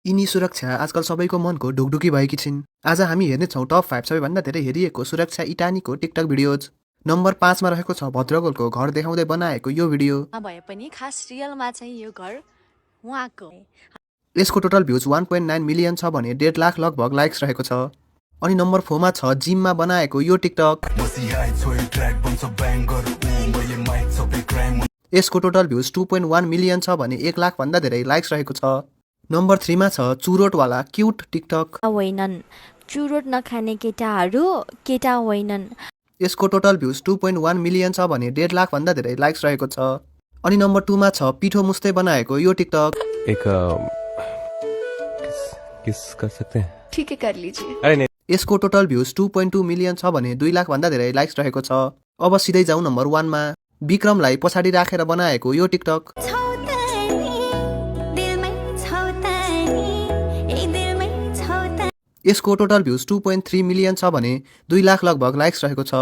यिनी सुरक्षा आजकल सबैको मनको ढुकढुकी भएकी छिन्। आज हामी हेर्नेछौँ टप 5 सबैभन्दा धेरै हेरिएको सुरक्षा इटानीको टिकटक भिडियोज। नम्बर 5 मा रहेको छ भद्रगोलको घर देखाउँदै बनाएको यो भिडियो। भए पनि खास रियलमा चाहिँ यो घर उहाँको। यसको टोटल भ्युज 1.9 मिलियन छ भने 1.5 लाख लगभग लाइक्स रहेको छ। अनि नम्बर 4 मा छ जिममा बनाएको यो टिकटक। यसको टोटल भ्युज 2.1 मिलियन छ भने 1 लाख भन्दा धेरै लाइक्स रहेको छ। नम्बर 3 मा छ चुरोटवाला क्युट टिकटक। होइनन् चुरोट नखाने केटाहरू केटा होइनन्। यसको टोटल भ्युज 2.1 मिलियन छ भने 1.5 लाख भन्दा धेरै लाइक्स रहेको छ। अनि नम्बर 2 मा छ पिठो मुस्दै बनाएको यो टिकटक। एक किस कर सकते हैं? ठीक है कर लीजिए। अरे नहीं। यसको टोटल भ्युज 2.2 मिलियन छ भने 2 लाख भन्दा धेरै लाइक्स रहेको छ। अब सिधै जाउँ नम्बर 1 मा। विक्रमलाई पछाडि राखेर बनाएको यो टिकटक। यसको टोटल भ्युज 2.3 मिलियन छ भने 2 लाख लगभग लाइक्स रहेको छ।